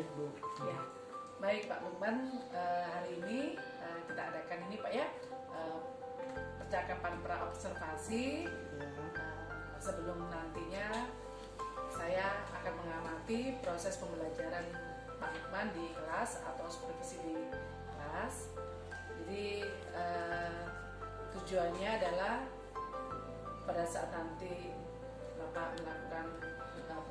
Baik Bu. Ya, baik Pak Lukman, hari ini kita adakan ini Pak ya, percakapan pra-observasi. Sebelum nantinya saya akan mengamati proses pembelajaran Pak Lukman di kelas atau supervisi di kelas. Jadi tujuannya adalah pada saat nanti Bapak melakukan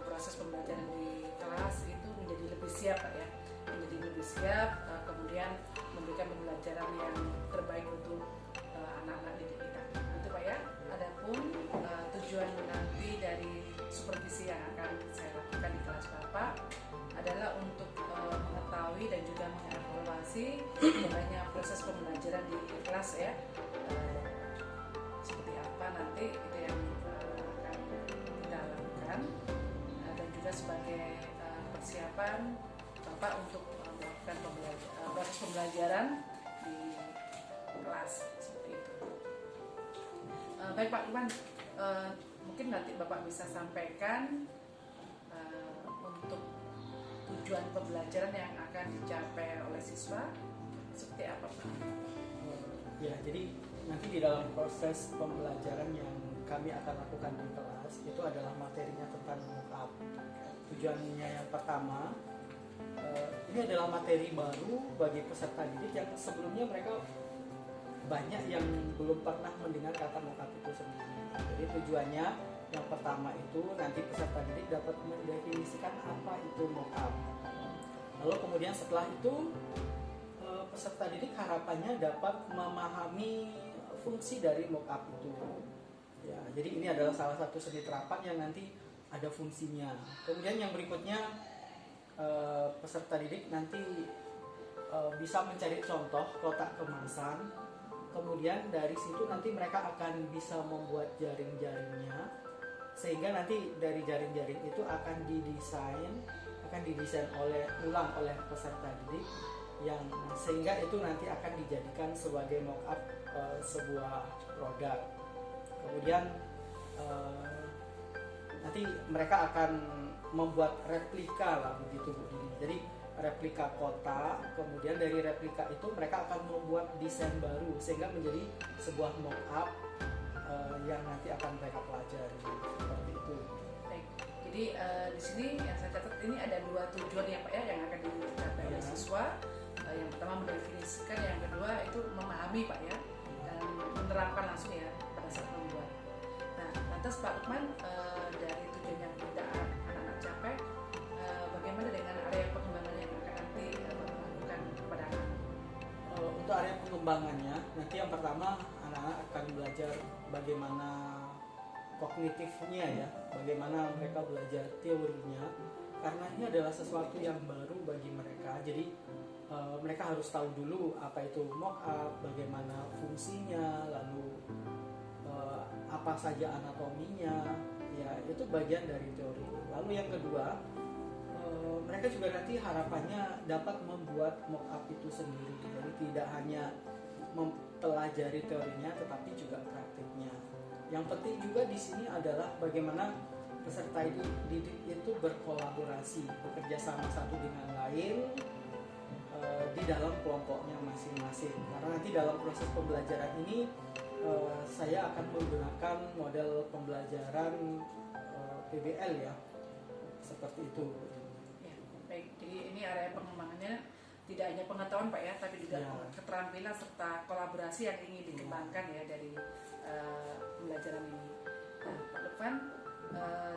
proses pembelajaran di kelas itu menjadi lebih siap Pak ya, menjadi lebih siap, kemudian memberikan pembelajaran yang terbaik untuk anak-anak didik kita. Itu Pak ya. Adapun tujuan nanti dari supervisi yang akan saya lakukan di kelas Bapak adalah untuk mengetahui dan juga mengevaluasi jalannya proses pembelajaran di kelas ya. Seperti apa nanti itu yang akan kita lakukan, dan juga sebagai persiapan Bapak untuk melakukan proses pembelajaran di kelas seperti itu. Baik Pak Lukman, mungkin nanti Bapak bisa sampaikan untuk tujuan pembelajaran yang akan dicapai oleh siswa seperti apa Pak? Ya, jadi nanti di dalam proses pembelajaran yang kami akan lakukan di kelas itu adalah materinya tentang mock-up. Tujuannya yang pertama, ini adalah materi baru bagi peserta didik yang sebelumnya mereka banyak yang belum pernah mendengar kata mock-up itu sendiri. Jadi tujuannya yang pertama itu nanti peserta didik dapat mendefinisikan apa itu mock-up. Lalu kemudian setelah itu peserta didik harapannya dapat memahami fungsi dari mock-up itu. Ya, jadi ini adalah salah satu seni terapan yang nanti ada fungsinya. Kemudian yang berikutnya peserta didik nanti bisa mencari contoh kotak kemasan. Kemudian dari situ nanti mereka akan bisa membuat jaring-jaringnya, sehingga nanti dari jaring-jaring itu akan didesain ulang oleh peserta didik, yang sehingga itu nanti akan dijadikan sebagai mock-up sebuah produk. Kemudian nanti mereka akan membuat replika lah begitu Bu. Jadi replika kota, kemudian dari replika itu mereka akan membuat desain baru sehingga menjadi sebuah mock-up yang nanti akan mereka pelajari seperti itu. Baik. Jadi di sini yang saya catat ini ada dua tujuan ya Pak ya yang akan dicapai oleh siswa. Yang pertama mendefinisikan, yang kedua itu memahami Pak ya, dan menerapkan langsung ya pada saat membuat. Nah, lantas Pak Lukman, dari tujuan yang tidak anak-anak capai, bagaimana dengan area pengembangan yang akan nanti Bapak lakukan kepada anak? Untuk area pengembangannya, nanti yang pertama anak-anak akan belajar bagaimana kognitifnya ya, bagaimana mereka belajar teorinya, karena ini adalah sesuatu yang baru bagi mereka. Jadi mereka harus tahu dulu apa itu mock-up, bagaimana fungsinya, lalu apa saja anatominya, ya itu bagian dari teori. Lalu yang kedua, mereka juga nanti harapannya dapat membuat mock-up itu sendiri. Jadi tidak hanya mempelajari teorinya, tetapi juga praktiknya. Yang penting juga di sini adalah bagaimana peserta didik itu berkolaborasi, bekerja sama satu dengan lain di dalam kelompoknya masing-masing. Karena nanti dalam proses pembelajaran ini saya akan menggunakan model pembelajaran PBL ya, seperti itu. Ya, baik. Jadi ini area pengembangannya tidak hanya pengetahuan Pak ya, tapi juga keterampilan serta kolaborasi yang ingin dikembangkan ya dari pembelajaran ini. Nah, Pak Lukman,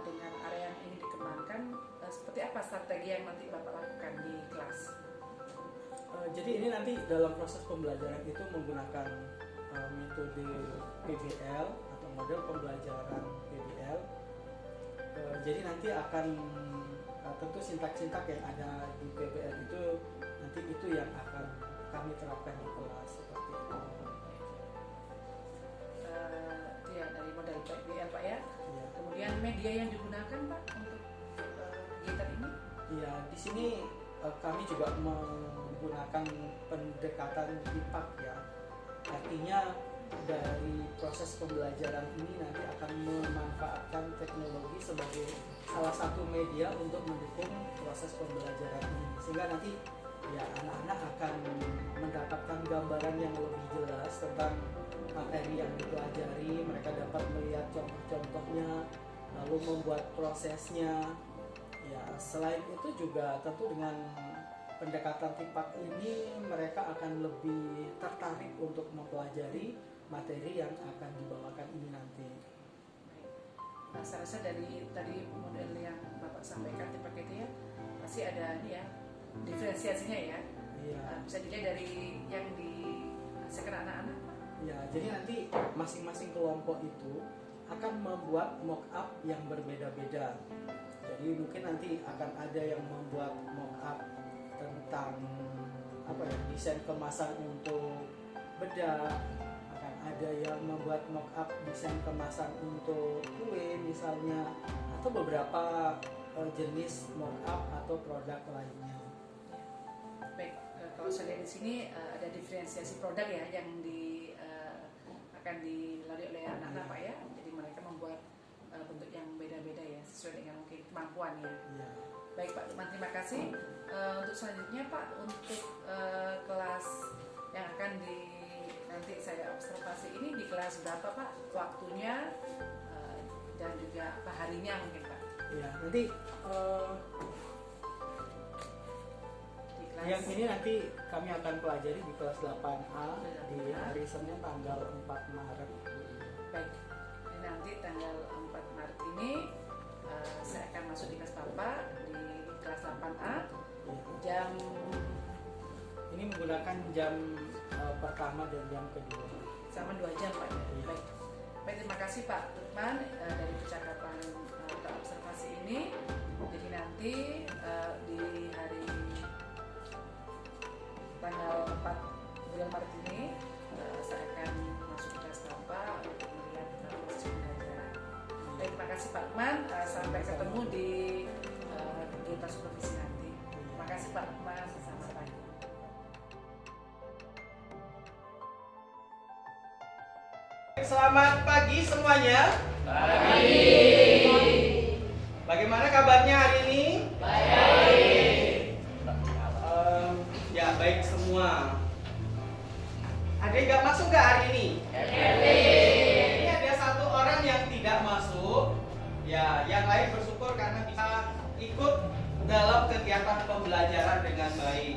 dengan area yang ingin dikembangkan, seperti apa strategi yang nanti Bapak lakukan di kelas? Jadi ini nanti dalam proses pembelajaran itu menggunakan metode PBL atau model pembelajaran PBL. Jadi nanti akan tentu sintak-sintak yang ada di PBL itu nanti itu yang akan kami terapkan di kelas seperti itu. Itu ya dari model PBL Pak ya. Ya. Kemudian media yang digunakan Pak untuk kegiatan ini? Ya, di sini kami juga menggunakan pendekatan IPAK ya. Artinya dari proses pembelajaran ini nanti akan memanfaatkan teknologi sebagai salah satu media untuk mendukung proses pembelajaran ini sehingga nanti ya anak-anak akan mendapatkan gambaran yang lebih jelas tentang materi yang dipelajari. Mereka dapat melihat contoh-contohnya, lalu membuat prosesnya. Ya, selain itu juga tentu dengan pendekatan TIPAK ini mereka akan lebih tertarik untuk mempelajari materi yang akan dibawakan ini nanti. Nah, saya rasa dari tadi model yang Bapak sampaikan TIPAK itu ya pasti ada ini ya diferensiasinya ya. Iya. Bisa dilihat dari yang dihasilkan anak-anak. Ya, jadi nanti masing-masing kelompok itu akan membuat mock up yang berbeda-beda. Jadi mungkin nanti akan ada yang membuat mock up tentang desain kemasan untuk bedak, akan ada yang membuat mock up desain kemasan untuk kue misalnya, atau beberapa jenis mock up atau produk lainnya. Baik, kalau saya lihat di sini ada diferensiasi produk ya yang akan dilalui oleh anak-anak Pak ya. Jadi mereka membuat bentuk yang beda-beda ya sesuai dengan mungkin kemampuan ya. Ya. Baik Pak Lukman, terima kasih. Untuk selanjutnya Pak, untuk kelas yang akan nanti saya observasi ini di kelas berapa Pak? Waktunya dan juga apa harinya mungkin Pak? Ya, nanti Di kelas yang ini nanti kami akan pelajari di kelas 8A di hari Senin tanggal 4 Maret. baik. Ini nanti tanggal 4 Maret ini saya akan masuk di kelas Bapak di kelas 8A jam Ini menggunakan jam pertama dan jam kedua. sama 2 jam Pak. Iya. Baik. Baik, terima kasih Pak Lukman dari percakapan atau observasi ini. Jadi nanti di hari tanggal 4 bulan Maret ini saya akan masuk ke kelas Bapak untuk melihat proses pembelajaran. Baik, terima kasih Pak Lukman. Sampai ketemu di kegiatan supervisi nanti. Terima kasih Pak Lukman. Selamat pagi. Selamat pagi semuanya. Pagi. Bagaimana kabarnya hari ini? Baik. Ya baik semua. Ada yang nggak masuk nggak hari ini? Ini ada satu orang yang tidak masuk. Ya, yang lain bersyukur karena bisa ikut dalam kegiatan pembelajaran dengan baik.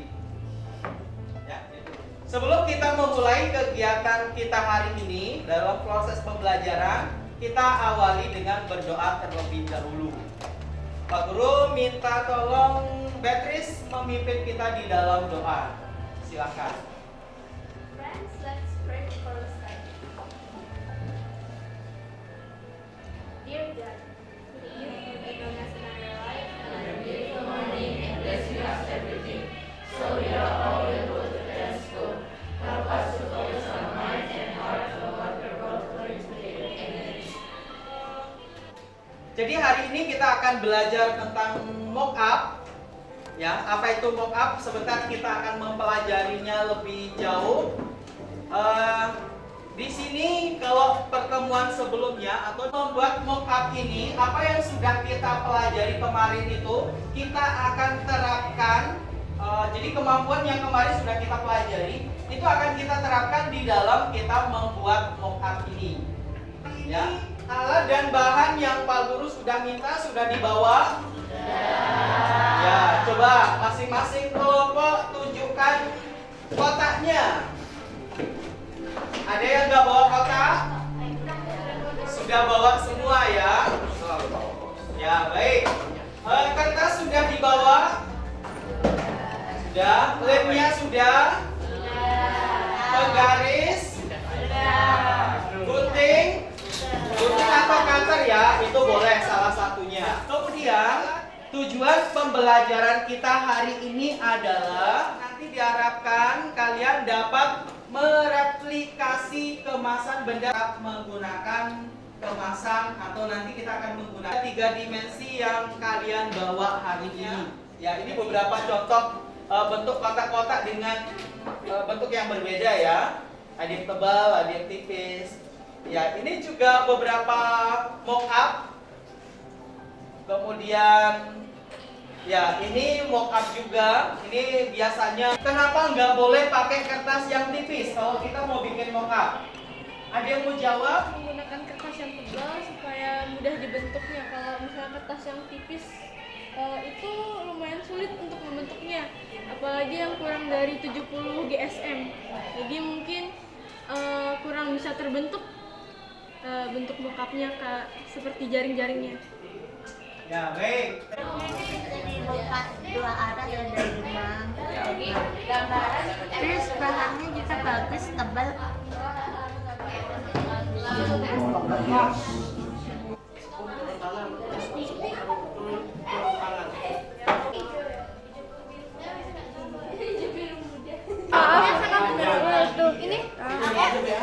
Ya, gitu. Sebelum kita memulai kegiatan kita hari ini dalam proses pembelajaran, kita awali dengan berdoa terlebih dahulu. Pak Guru minta tolong Beatrice memimpin kita di dalam doa. Silakan. Friends, let's pray before we start. Dear God, good evening and faithfulness in our life, and a beautiful morning, and bless you us everything. So we are all able to thank school. Help us to focus our mind and heart on what we're going to learn today. Amen. Jadi hari ini kita akan belajar tentang mock up. Ya, apa itu mock up? Sebentar kita akan mempelajarinya lebih jauh. Di sini kalau pertemuan sebelumnya atau membuat mock up ini, apa yang sudah kita pelajari kemarin itu kita akan terapkan. Jadi kemampuan yang kemarin sudah kita pelajari itu akan kita terapkan di dalam kita membuat mock up ini. Ya, alat dan bahan yang Pak Guru sudah minta sudah dibawa. Ya, coba masing-masing kelompok tunjukkan kotaknya. Ada yang nggak bawa kotak? Sudah bawa semua ya? Ya, baik. Kertas sudah dibawa? Sudah. Lemnya sudah? Penggaris? Gunting? Gunting atau cutter ya? Itu boleh salah satunya. Kemudian tujuan pembelajaran kita hari ini adalah nanti diharapkan kalian dapat mereplikasi kemasan benda menggunakan kemasan atau nanti kita akan menggunakan 3 dimensi yang kalian bawa hari ini. Ya, ini beberapa contoh bentuk kotak-kotak dengan bentuk yang berbeda ya. Ada yang tebal, ada yang tipis. Ya, ini juga beberapa mock up. Kemudian Ya, ini mock up juga. Ini biasanya kenapa nggak boleh pakai kertas yang tipis kalau kita mau bikin mock up? Ada yang mau jawab? Menggunakan kertas yang tebal supaya mudah dibentuknya. Kalau misalnya kertas yang tipis itu lumayan sulit untuk membentuknya, apalagi yang kurang dari 70 GSM. Jadi mungkin kurang bisa terbentuk bentuk mock-up-nya seperti jaring-jaringnya. Ya, baik. Jadi buka dua arah dan dari rumah. Terus bahannya juga bagus, tebal. Ini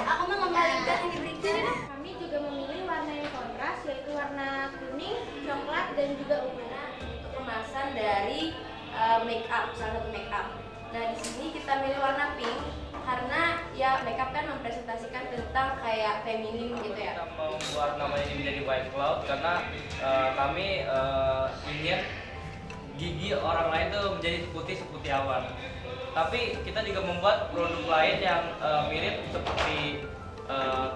aku mau membalikkan ini berikutnya. Kami juga memilih warna yang kontras, yaitu warna kuning, coklat, dan juga ungu. Untuk kemasan dari make up, salah satu make up. Nah, di sini kita milih warna pink karena ya make up kan mempresentasikan tentang kayak feminim gitu ya. Kita membuat namanya ini menjadi white cloud karena kami ingin gigi orang lain tuh menjadi putih seperti awan. Tapi kita juga membuat produk lain yang mirip seperti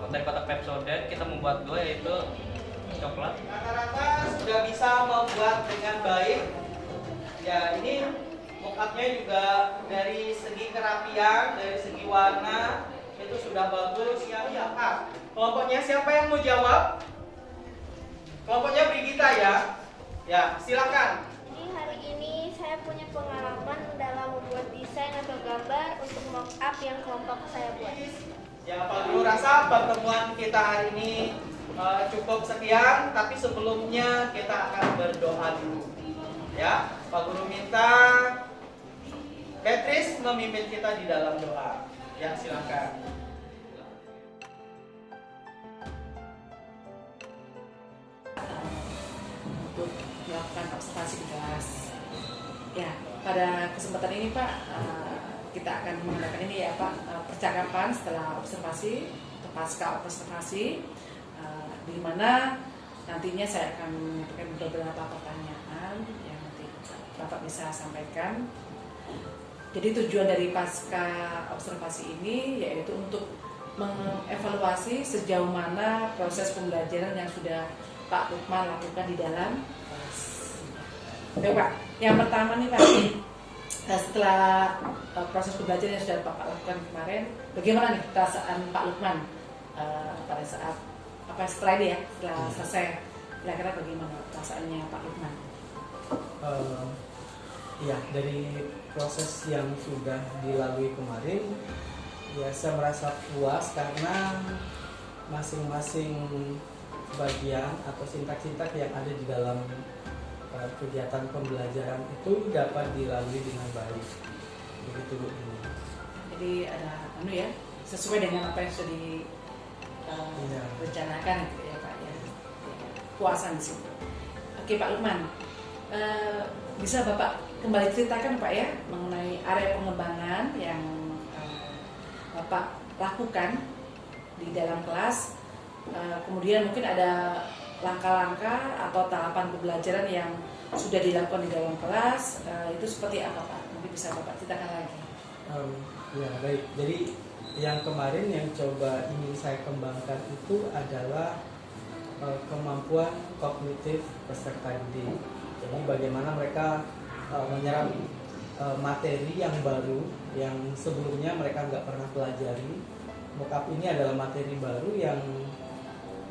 dari kotak Pepsodent. Kita membuat dua, yaitu coklat. Rata-rata sudah bisa membuat dengan baik. Ya, ini mock up-nya juga dari segi kerapian, dari segi warna itu sudah bagus. Ya, kelompoknya siapa yang mau jawab? Kelompoknya Brigita ya. Ya, silakan. Jadi hari ini saya punya pengalaman dalam membuat desain atau gambar untuk mock up yang kelompok saya buat. Ya, Pak Guru rasa pertemuan kita hari ini cukup sekian, tapi sebelumnya kita akan berdoa dulu. Ya, Pak Guru minta Beatrice memimpin kita di dalam doa. Ya, silakan. Untuk melakukan observasi di kelas. Ya, pada kesempatan ini Pak, kita akan menggunakan ini ya Pak, percakapan setelah observasi atau pasca observasi, di mana nantinya saya akan menyampaikan beberapa pertanyaan yang nanti Bapak bisa sampaikan. Jadi tujuan dari pasca observasi ini yaitu untuk mengevaluasi sejauh mana proses pembelajaran yang sudah Pak Lukman lakukan di dalam kelas. Baik Pak, yang pertama nih Pak, setelah proses pembelajaran yang sudah Bapak lakukan kemarin, bagaimana nih perasaan Pak Lukman pada saat setelah ini ya, setelah selesai, kira-kira bagaimana perasaannya Pak Lukman? Ya, dari proses yang sudah dilalui kemarin, ya saya merasa puas karena masing-masing bagian atau sintak-sintak yang ada di dalam kegiatan pembelajaran itu dapat dilalui dengan baik. Begitu Bu. Jadi ada sesuai dengan apa yang sudah direncanakan gitu ya Pak ya. Puasan di situ. Oke Pak Lukman, bisa Bapak kembali ceritakan Pak ya mengenai area pengembangan yang Bapak lakukan di dalam kelas. Kemudian mungkin ada langkah-langkah atau tahapan pembelajaran yang sudah dilakukan di dalam kelas, itu seperti apa Pak? Mungkin bisa Bapak ceritakan lagi. Ya baik, jadi yang kemarin yang coba ingin saya kembangkan itu adalah kemampuan kognitif peserta didik. Jadi bagaimana mereka menyerap materi yang baru yang sebelumnya mereka nggak pernah pelajari. Mock up ini adalah materi baru yang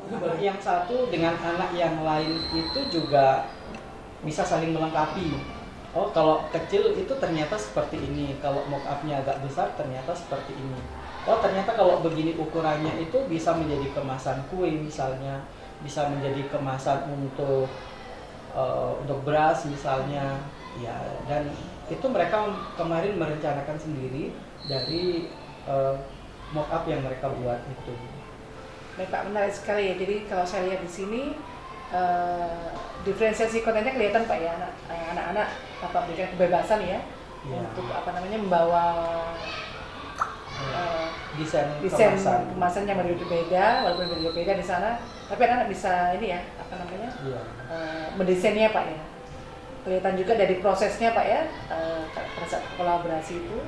anak yang satu dengan anak yang lain itu juga bisa saling melengkapi. Oh, kalau kecil itu ternyata seperti ini, kalau mock up-nya agak besar ternyata seperti ini. Oh, ternyata kalau begini ukurannya itu bisa menjadi kemasan kue misalnya, bisa menjadi kemasan untuk beras misalnya. Ya, dan itu mereka kemarin merencanakan sendiri dari mock up yang mereka buat itu. Baik Pak, menarik sekali ya. Jadi kalau saya lihat di sini diferensiasi kontennya kelihatan Pak ya, anak-anak Bapak berikan kebebasan ya, untuk membawa desain kemasan yang berbeda, walaupun berbeda di sana, tapi anak-anak bisa ini ya, mendesainnya Pak ya. kelihatan juga dari prosesnya Pak ya, pada saat kolaborasi itu.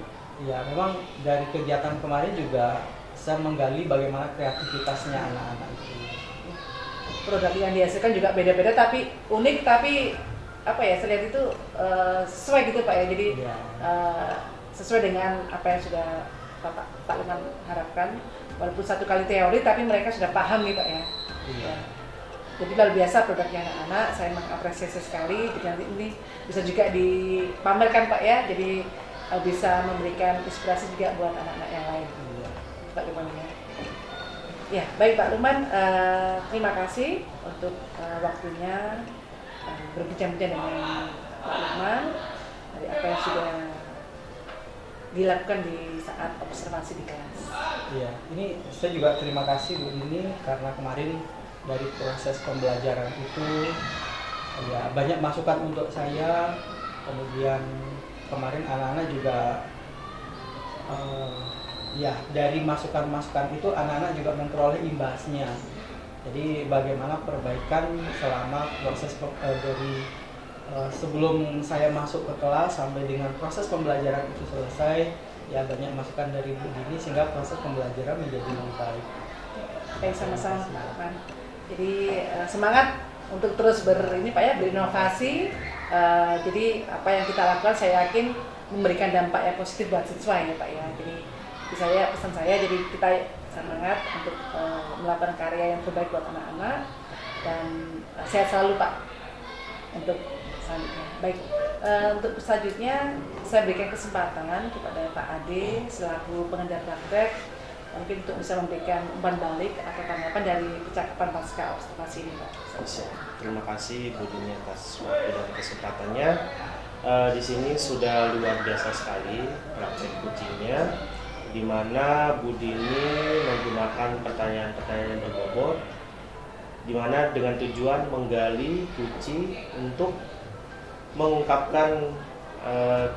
Ya, memang dari kegiatan kemarin juga saya menggali bagaimana kreativitasnya anak-anak itu. Produk yang dihasilkan juga beda-beda tapi unik, tapi apa ya, saya lihat itu sesuai gitu Pak ya, jadi Ya. sesuai dengan apa yang sudah Pak Lukman harapkan, walaupun satu kali teori tapi mereka sudah paham nih Pak ya. Iya. Ya. Jadi luar biasa produknya anak-anak, saya mengapresiasi sekali. Jadi nanti ini bisa juga dipamerkan Pak ya, jadi bisa memberikan inspirasi juga buat anak-anak yang lain. Iya. Pak Lukman ya. Ya, baik Pak Lukman, terima kasih untuk waktunya berbincang-bincang dengan Pak Lukman dari apa yang sudah dilakukan di saat observasi di kelas. Iya, ini saya juga terima kasih Bu Nini karena kemarin dari proses pembelajaran itu ya banyak masukan untuk saya. Kemudian kemarin anak-anak juga ya dari masukan-masukan itu anak-anak juga memperoleh imbasnya. Jadi bagaimana perbaikan selama proses dari sebelum saya masuk ke kelas sampai dengan proses pembelajaran itu selesai, ya banyak masukan dari Bu Dini sehingga proses pembelajaran menjadi lebih baik. Baik, sama-sama Pak Lukman. Jadi semangat untuk terus ini Pak ya, berinovasi. Jadi apa yang kita lakukan saya yakin memberikan dampak yang positif buat siswa ya Pak ya. Jadi pesan saya jadi kita semangat untuk melakukan karya yang terbaik buat anak-anak, dan sehat selalu Pak untuk selanjutnya. Baik, untuk selanjutnya saya berikan kesempatan kepada Pak Ade selaku pengendar praktek mungkin untuk bisa memberikan umpan balik atau tanggapan dari percakapan pasca observasi ini Pak. Terima kasih Bu Dini atas waktu dan kesempatannya. Di sini sudah luar biasa sekali praktek kucingnya, di mana Bu Dini menggunakan pertanyaan-pertanyaan yang berbobot, di mana dengan tujuan menggali kucing untuk mengungkapkan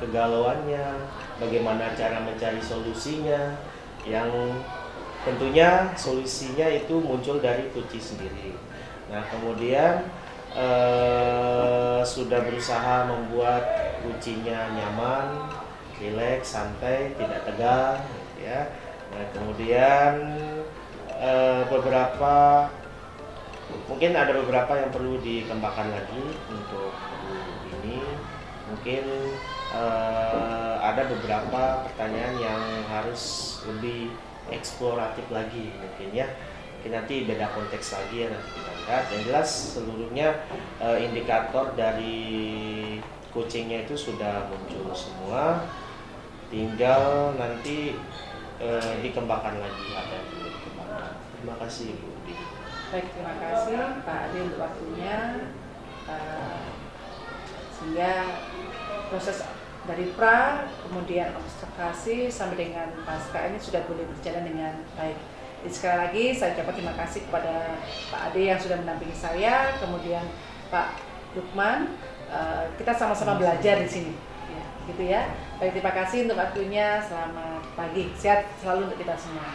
kegalauannya, bagaimana cara mencari solusinya, yang tentunya solusinya itu muncul dari kucing sendiri. Nah, kemudian sudah berusaha membuat kucingnya nyaman, rileks, santai, tidak tegang, ya. Nah, kemudian mungkin ada beberapa yang perlu dikembangkan lagi untuk ini. Mungkin ada beberapa pertanyaan yang harus lebih eksploratif lagi mungkin ya. Mungkin nanti beda konteks lagi ya, nanti kita lihat. Yang jelas seluruhnya indikator dari coachingnya itu sudah muncul semua, tinggal nanti dikembangkan lagi apa yang perlu dikembangkan. Terima kasih Bu Dini. Baik, terima kasih Pak Ade untuk waktunya, sehingga proses dari pra kemudian observasi sampai dengan pasca ini sudah boleh berjalan dengan baik. Jadi sekali lagi saya ucapkan terima kasih kepada Pak Ade yang sudah mendampingi saya, kemudian Pak Lukman. Kita sama-sama belajar di sini, ya, gitu ya. Baik, terima kasih untuk waktunya. Selamat pagi, sehat selalu untuk kita semua.